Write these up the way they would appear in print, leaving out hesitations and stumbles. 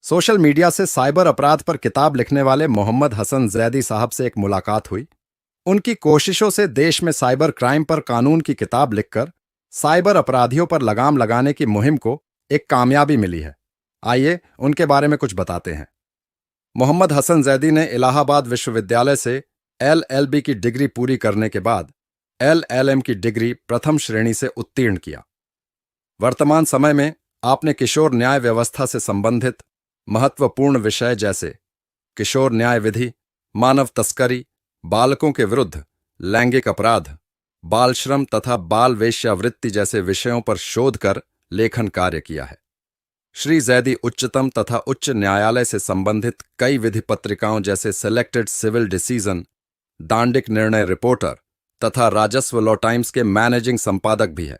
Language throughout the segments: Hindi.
सोशल मीडिया से साइबर अपराध पर किताब लिखने वाले मोहम्मद हसन जैदी साहब से एक मुलाकात हुई। उनकी कोशिशों से देश में साइबर क्राइम पर कानून की किताब लिखकर साइबर अपराधियों पर लगाम लगाने की मुहिम को एक कामयाबी मिली है। आइए उनके बारे में कुछ बताते हैं। मोहम्मद हसन जैदी ने इलाहाबाद विश्वविद्यालय से LLB की डिग्री पूरी करने के बाद LLM की डिग्री प्रथम श्रेणी से उत्तीर्ण किया। वर्तमान समय में आपने किशोर न्याय व्यवस्था से संबंधित महत्वपूर्ण विषय जैसे किशोर न्याय विधि, मानव तस्करी, बालकों के विरुद्ध लैंगिक अपराध, बाल श्रम तथा बाल वेश्यावृत्ति जैसे विषयों पर शोध कर लेखन कार्य किया है। श्री जैदी उच्चतम तथा उच्च न्यायालय से संबंधित कई विधि पत्रिकाओं जैसे सेलेक्टेड सिविल डिसीजन, दांडिक निर्णय रिपोर्टर तथा राजस्व लॉ टाइम्स के मैनेजिंग संपादक भी है।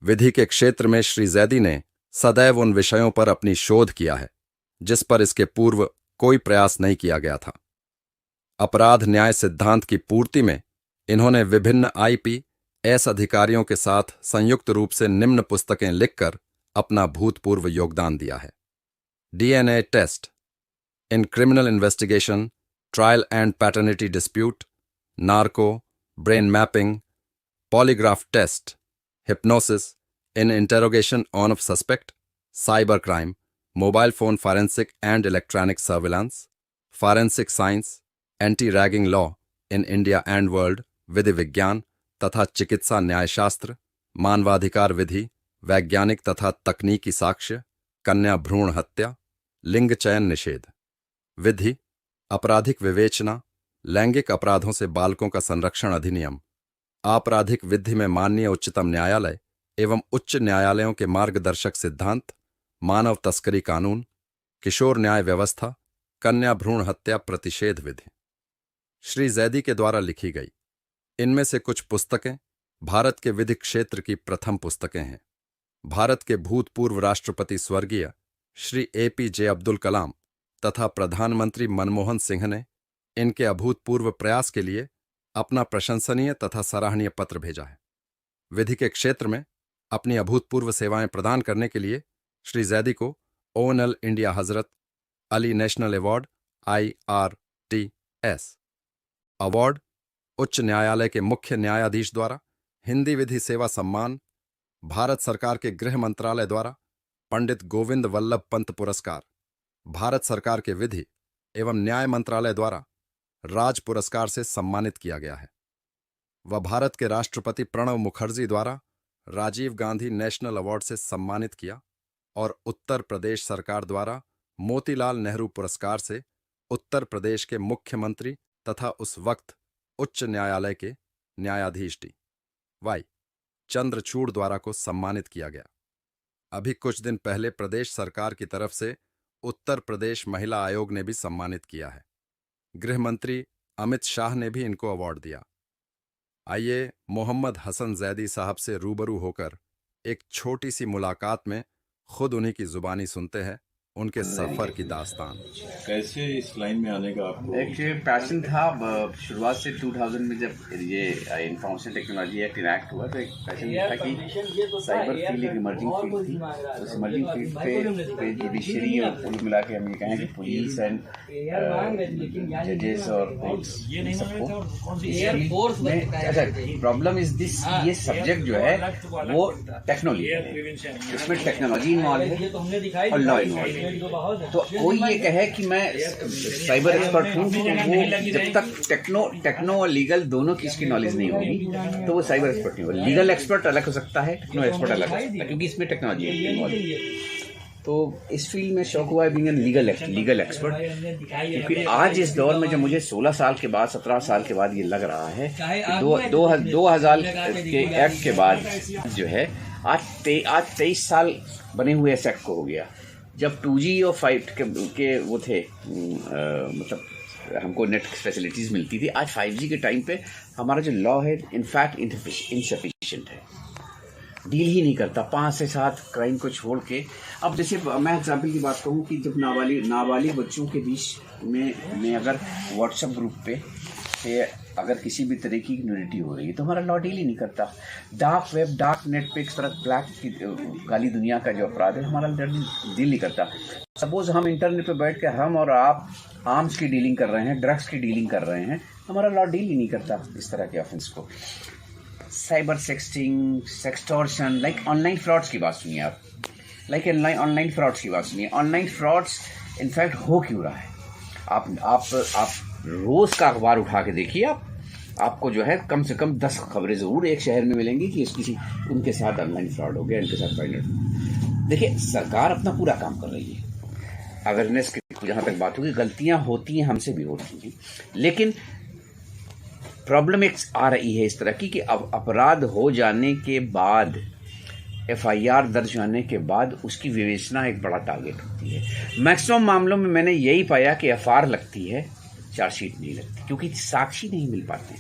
विधि के क्षेत्र में श्री जैदी ने सदैव उन विषयों पर अपनी शोध किया है जिस पर इसके पूर्व कोई प्रयास नहीं किया गया था। अपराध न्याय सिद्धांत की पूर्ति में इन्होंने विभिन्न IPS अधिकारियों के साथ संयुक्त रूप से निम्न पुस्तकें लिखकर अपना भूतपूर्व योगदान दिया है। DNA test in criminal investigation, trial and paternity dispute, narco, brain mapping, polygraph test, hypnosis in interrogation of suspect, cyber crime, mobile phone forensic and electronic surveillance, forensic science, anti-ragging law in India and world, विधि विज्ञान तथा चिकित्सा न्यायशास्त्र, मानवाधिकार विधि, वैज्ञानिक तथा तकनीकी साक्ष्य, कन्या भ्रूण हत्या, लिंग चयन निषेध, विधि, आपराधिक विवेचना, लैंगिक अपराधों से बालकों का संरक्षण अधिनियम, आपराधिक विधि में माननीय उच्चतम न्यायालय एवं उच्च न्यायालयों के मार्गदर्शक सिद्धांत, मानव तस्करी कानून, किशोर न्याय व्यवस्था, कन्या भ्रूण हत्या प्रतिषेध विधि श्री जैदी के द्वारा लिखी गई। इनमें से कुछ पुस्तकें भारत के विधि क्षेत्र की प्रथम पुस्तकें हैं। भारत के भूतपूर्व राष्ट्रपति स्वर्गीय श्री APJ अब्दुल कलाम तथा प्रधानमंत्री मनमोहन सिंह ने इनके अभूतपूर्व प्रयास के लिए अपना प्रशंसनीय तथा सराहनीय पत्र भेजा है। विधि के क्षेत्र में अपनी अभूतपूर्व सेवाएं प्रदान करने के लिए श्री जैदी को ONL इंडिया हजरत Ali national award IRTS award, उच्च न्यायालय के मुख्य न्यायाधीश द्वारा हिंदी विधि सेवा सम्मान, भारत सरकार के गृह मंत्रालय द्वारा पंडित गोविंद वल्लभ पंत पुरस्कार, भारत सरकार के विधि एवं न्याय मंत्रालय द्वारा राज पुरस्कार से सम्मानित किया गया है। वह भारत के राष्ट्रपति प्रणब मुखर्जी द्वारा राजीव गांधी नेशनल अवार्ड से सम्मानित किया और उत्तर प्रदेश सरकार द्वारा मोतीलाल नेहरू पुरस्कार से उत्तर प्रदेश के मुख्यमंत्री तथा उस वक्त उच्च न्यायालय के न्यायाधीश DY चंद्रचूड़ द्वारा को सम्मानित किया गया। अभी कुछ दिन पहले प्रदेश सरकार की तरफ से उत्तर प्रदेश महिला आयोग ने भी सम्मानित किया है। गृह मंत्री अमित शाह ने भी इनको अवार्ड दिया। आइए मोहम्मद हसन जैदी साहब से रूबरू होकर एक छोटी सी मुलाकात में खुद उन्हीं की जुबानी सुनते हैं उनके सफर की दास्तान। कैसे इस लाइन में आने का आपको? एक पैशन था शुरुआत से। 2000 में जब ये इंफॉर्मेशन टेक्नोलॉजी एक्ट इनैक्ट हुआ तो एक पैशन था कि साइबर फील्ड एक इमर्जिंग फील्ड थी। तो इस इमर्जिंग फील्ड पे जुडिशरी और कुल मिला के हम ये कहें कि पुलिस एंड जजेस और कोर्ट्स सबको अच्छा प्रॉब्लम इज दिस, ये सब्जेक्ट जो है वो टेक्नोलॉजी है, इसमें टेक्नोलॉजी इन्वॉल्व है और लॉ इन्वॉल्व है। तो कोई ये कहे कि मैं साइबर एक्सपर्ट हूँ, तो वो जब तक टेक्नो और लीगल दोनों की इसकी नॉलेज नहीं होगी तो वो साइबर एक्सपर्ट नहीं होगा। लीगल एक्सपर्ट अलग हो सकता है, टेक्नो एक्सपर्ट अलग हो सकता है, क्योंकि इसमें टेक्नोलॉजी इन्वॉल्व है। तो इस फील्ड में शौक हुआ है बीइंग एन लीगल एक्सपर्ट, क्योंकि आज इस दौर में जब मुझे 16 साल के बाद 17 साल के बाद ये लग रहा है कि 2000 के एक्ट के बाद जो है आज 23 साल बने हुए इस एक्ट को हो गया। जब 2G और 5 के वो थे मतलब हमको नेट फैसिलिटीज़ मिलती थी, आज 5G के टाइम पे हमारा जो लॉ है इनफैक्ट इनसफिशिएंट है, डील ही नहीं करता 5 से 7 क्राइम को छोड़ के। अब जैसे मैं एग्जाम्पल की बात कहूँ कि जब नाबालिग बच्चों के बीच में अगर व्हाट्सएप ग्रुप पे अगर किसी भी तरह की न्यूडिटी हो रही है तो हमारा लॉ डील ही नहीं करता। डार्क वेब, डार्क नेट पे एक तरह ब्लैक की काली दुनिया का जो अपराध है हमारा डील नहीं करता। सपोज हम इंटरनेट पे बैठ के हम और आप आर्म्स की डीलिंग कर रहे हैं, ड्रग्स की डीलिंग कर रहे हैं, हमारा लॉ डील ही नहीं करता इस तरह के ऑफेंस को। Cyber sexting, sextortion, like online frauds की बात सुनिए आप, लाइक ऑनलाइन फ्रॉड्स की बात सुनिए। ऑनलाइन फ्रॉड्स इनफैक्ट हो क्यों रहा है? आप रोज का अखबार उठा के देखिए, आपको जो है कम से कम 10 खबरें जरूर एक शहर में मिलेंगी कि किसी उनके साथ ऑनलाइन फ्रॉड हो गया, इनके साथ फाइनेंस। देखिए, सरकार अपना पूरा काम कर रही है, अवेयरनेस की जहां तक बात होगी, गलतियां होती हैं, हमसे भी होती हैं, लेकिन प्रॉब्लम एक आ रही है इस तरह की कि अब अपराध हो जाने के बाद, FIR दर्ज होने के बाद उसकी विवेचना एक बड़ा टारगेट होती है। मैक्सिमम मामलों में मैंने यही पाया कि FR लगती है, चार्जशीट नहीं लगती, क्योंकि साक्षी नहीं मिल पाते।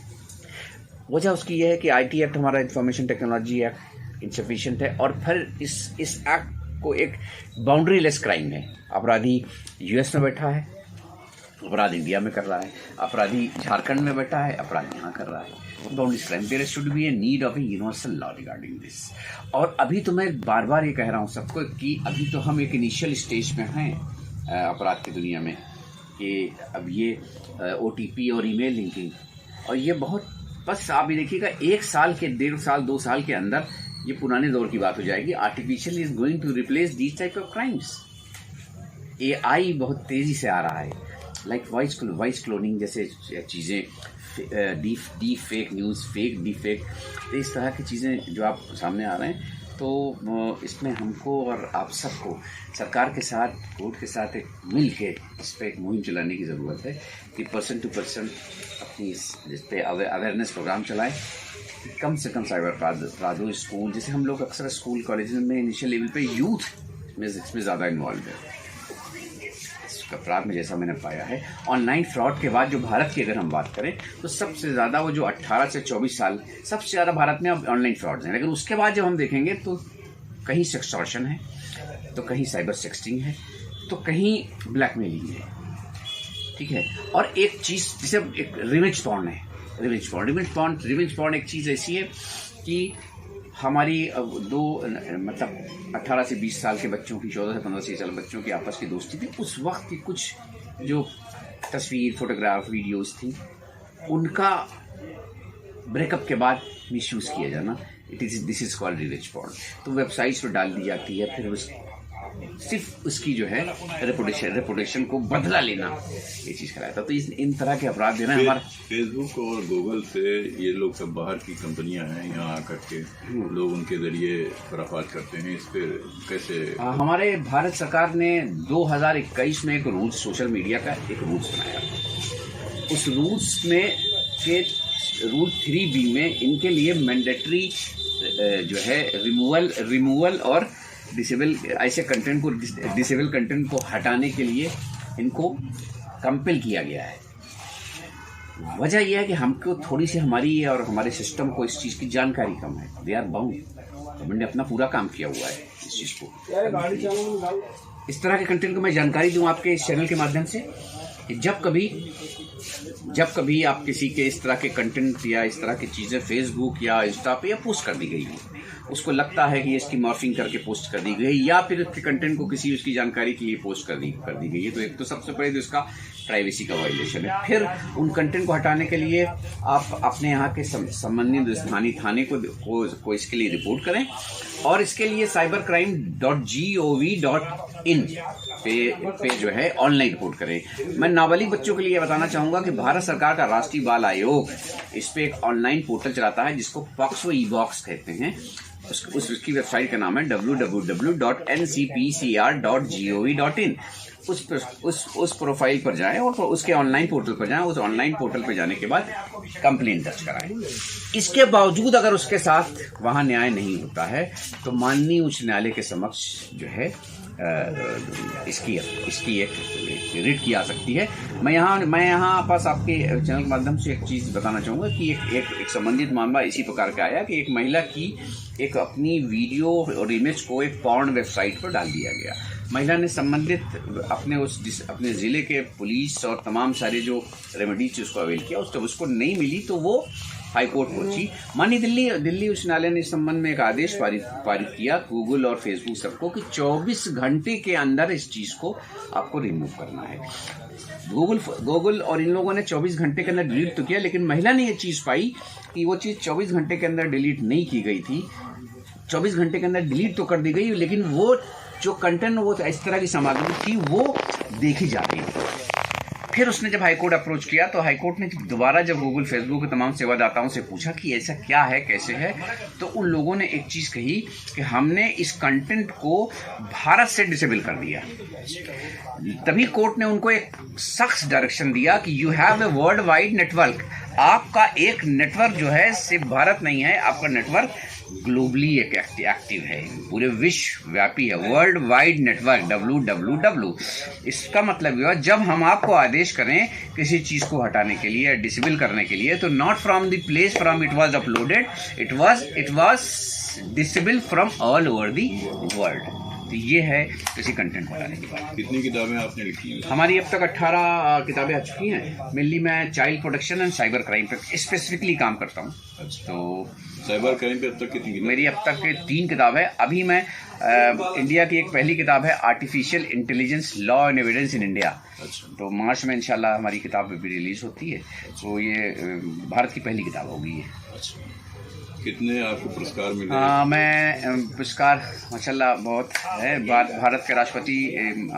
वजह उसकी यह है कि IT एक्ट, हमारा इंफॉर्मेशन टेक्नोलॉजी एक्ट इनसफिशिएंट है, और फिर इस एक्ट को एक बाउंड्री लेस क्राइम है। अपराधी US में बैठा है, अपराध इंडिया में कर रहा है, अपराधी झारखंड में बैठा है, अपराध यहाँ कर रहा है। Boundary crime, there should be a need of a universal law regarding this. और अभी तो मैं बार बार ये कह रहा हूँ सबको कि अभी तो हम एक इनिशियल स्टेज में हैं अपराध की दुनिया में, कि अब ये OTP और ईमेल लिंकिंग, और ये बहुत, बस आप ये देखिएगा 1 साल के 1.5 साल 2 साल के अंदर ये पुराने दौर की बात हो जाएगी। Artificial is going to replace these type of crimes. AI बहुत तेजी से आ रहा है, लाइक वॉइस क्लोनिंग जैसे चीज़ें, D fake news, fake D fake, इस तरह की चीज़ें जो आप सामने आ रहे हैं। तो इसमें हमको और आप सबको सरकार के साथ, कोर्ट के साथ एक मिल के इस पर एक मुहिम चलाने की ज़रूरत है कि पर्सन टू पर्सन अपनी इस पे अवेयरनेस प्रोग्राम चलाएं। कम से कम साइबर अपराधों, स्कूल, जैसे हम लोग अक्सर स्कूल कॉलेज में इनिशियल लेवल पे यूथ में इसमें ज़्यादा इन्वॉल्व है अपराध में, जैसा मैंने पाया है। ऑनलाइन फ्रॉड के बाद जो भारत की अगर हम बात करें तो सबसे ज़्यादा वो जो 18 से 24 साल, सबसे ज़्यादा भारत में अब ऑनलाइन फ्रॉड्स हैं। लेकिन उसके बाद जब हम देखेंगे तो कहीं सेक्सटॉर्शन है, तो कहीं साइबर सेक्सटिंग है, तो कहीं ब्लैकमेलिंग है, ठीक है। और एक चीज़ जिसे एक रिवेंज पॉर्न है, रिवेंज पॉर्न एक चीज़ ऐसी है कि हमारी मतलब 18 से 20 साल के बच्चों की, 14 से 15 साल बच्चों की आपस की दोस्ती थी। उस वक्त की कुछ जो तस्वीर, फोटोग्राफ, वीडियोस थी, उनका ब्रेकअप के बाद मिसयूज किया जाना, this is called revenge porn. तो वेबसाइट्स पर डाल दी जाती है, फिर सिर्फ उसकी जो है रेपुटेशन को बदला लेना, ये चीज़ कराया था। तो इन तरह के अपराध देना हमारा फेसबुक और गूगल से ये लोग सब बाहर की कंपनियां हैं, यहाँ आकर के लोग उनके जरिए पर्दाफाश करते हैं। इस पर कैसे? हमारे भारत सरकार ने 2021 में एक रूल्स, सोशल मीडिया का एक रूल्स बनाया। उस रूल्स में के रूल 3B में इनके लिए मैंडेटरी जो है रिमूवल और डिसेबल, ऐसे कंटेंट को, डिसेबल कंटेंट को हटाने के लिए इनको कंपेल किया गया है। वजह यह है कि हमको थोड़ी सी हमारी और हमारे सिस्टम को इस चीज़ की जानकारी कम है। दे आर बाउंड, गवर्नमेंट ने अपना पूरा काम किया हुआ है इस चीज़ को। इस तरह के कंटेंट को मैं जानकारी दूं आपके इस चैनल के माध्यम से कि जब कभी आप किसी के इस तरह के कंटेंट या इस तरह की चीज़ें फेसबुक या इंस्टा पे या पोस्ट कर दी गई हो, उसको लगता है कि इसकी मॉर्फिंग करके पोस्ट कर दी गई, या फिर उसके कंटेंट को किसी उसकी जानकारी के लिए पोस्ट कर दी गई है, तो एक तो सबसे पहले तो इसका प्राइवेसी का वायलेशन है। फिर उन कंटेंट को हटाने के लिए आप अपने यहाँ के संबंधित स्थानीय थाने को इसके लिए रिपोर्ट करें, और इसके लिए cybercrime.gov.in पे जो है ऑनलाइन रिपोर्ट करें। मैं नाबालिग बच्चों के लिए बताना चाहूँगा कि भारत सरकार का राष्ट्रीय बाल आयोग इस पे एक ऑनलाइन पोर्टल चलाता है जिसको पॉक्सो ई-बॉक्स कहते हैं। उसकी वेबसाइट का नाम है www.ncpcr.gov.in। उस प्रोफाइल पर जाएं और उसके ऑनलाइन पोर्टल पर जाएं। उस ऑनलाइन पोर्टल पर जाने के बाद कंप्लेंट दर्ज कराएं। इसके बावजूद अगर उसके साथ वहां न्याय नहीं होता है तो माननीय उच्च न्यायालय के समक्ष जो है इसकी एक रिट की आ सकती है। मैं यहाँ पास आपके चैनल के माध्यम से एक चीज़ बताना चाहूँगा कि एक संबंधित मामला इसी प्रकार का आया कि एक महिला की एक अपनी वीडियो और इमेज को एक पॉर्न वेबसाइट पर डाल दिया गया। महिला ने संबंधित अपने ज़िले के पुलिस और तमाम सारे जो रेमेडीज उसको अवेल किया, जब उसको नहीं मिली तो वो हाई कोर्ट पहुंची। मानी दिल्ली उच्च न्यायालय ने इस संबंध में एक आदेश पारित किया गूगल और फेसबुक सबको कि 24 घंटे के अंदर इस चीज़ को आपको रिमूव करना है। गूगल और इन लोगों ने 24 घंटे के अंदर डिलीट तो किया, लेकिन महिला ने ये चीज़ पाई कि वो चीज़ 24 घंटे के अंदर डिलीट नहीं की गई थी। 24 घंटे के अंदर डिलीट तो कर दी गई, लेकिन वो जो कंटेंट, वो इस तरह की सामग्री थी, वो देखी जा रही थी। फिर उसने जब हाईकोर्ट अप्रोच किया तो हाईकोर्ट ने दोबारा जब गूगल फेसबुक के तमाम सेवादाताओं से पूछा कि ऐसा क्या है, कैसे है, तो उन लोगों ने एक चीज़ कही कि हमने इस कंटेंट को भारत से डिसेबल कर दिया। तभी कोर्ट ने उनको एक सख्त डायरेक्शन दिया कि you have a world wide network. आपका एक नेटवर्क जो है सिर्फ भारत नहीं है, आपका नेटवर्क ग्लोबली एक एक्टिव है, पूरे विश्व व्यापी है, वर्ल्ड वाइड नेटवर्क WWW। इसका मतलब यह, जब हम आपको आदेश करें किसी चीज़ को हटाने के लिए, डिसेबल करने के लिए, तो not from the place from it was uploaded, it was disable from all over the world. तो ये है किसी कंटेंट हटाने की बात। कितनी किताबें आपने लिखी हैं? हमारी अब तक 18 किताबें आ चुकी हैं। मेनली मैं child protection and cyber crime पर स्पेसिफिकली काम करता हूँ। तो साइबर क्राइम पे अब तक कितनी किताबें? मेरी अब तक 3 किताब है। अभी मैं इंडिया की एक पहली किताब है artificial intelligence law and evidence in India. अच्छा। तो मार्च में इंशाल्लाह हमारी किताब भी रिलीज होती है। तो ये भारत की पहली किताब होगी ये। अच्छा। कितने आपको पुरस्कार मिले? मैं पुरस्कार माशाल्लाह बहुत है। भारत के राष्ट्रपति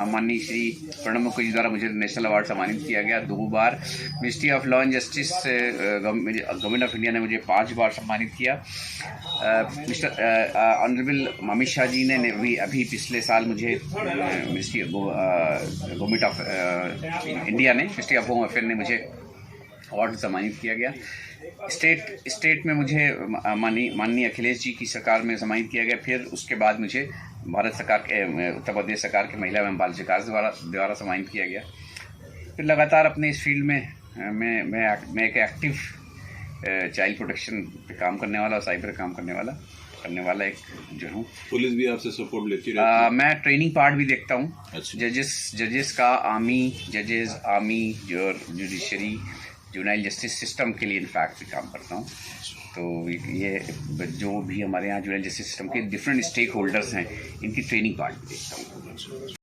माननीय श्री प्रणब मुखर्जी द्वारा मुझे नेशनल अवार्ड सम्मानित किया गया 2 बार। Ministry of law and justice government of India ने मुझे 5 बार सम्मानित किया। मिस्टर ऑनरेबल अमित शाह जी ने भी अभी पिछले साल मुझे मिनिस्ट्री गवर्नमेंट ऑफ इंडिया ने, मिनिस्ट्री ऑफ होम अफेयर ने मुझे अवार्ड सम्मानित किया गया। स्टेट में मुझे माननीय अखिलेश जी की सरकार में सम्मानित किया गया। फिर उसके बाद मुझे भारत सरकार के, उत्तर प्रदेश सरकार के महिला एवं बाल विकास द्वारा सम्मानित किया गया। फिर लगातार अपने इस फील्ड में मैं एक एक्टिव चाइल्ड प्रोटेक्शन पे काम करने वाला और साइबर काम करने वाला एक जो हूँ। पुलिस भी आपसे सपोर्ट लेती रहती है? मैं ट्रेनिंग पार्ट भी देखता हूँ। अच्छा। जजेस का army judiciary juvenile justice system के लिए इनफैक्ट भी काम करता हूँ। तो ये जो भी हमारे यहाँ जुवेनाइल जस्टिस सिस्टम के डिफरेंट स्टेक होल्डर्स हैं, इनकी ट्रेनिंग पार्ट भी देखता हूँ।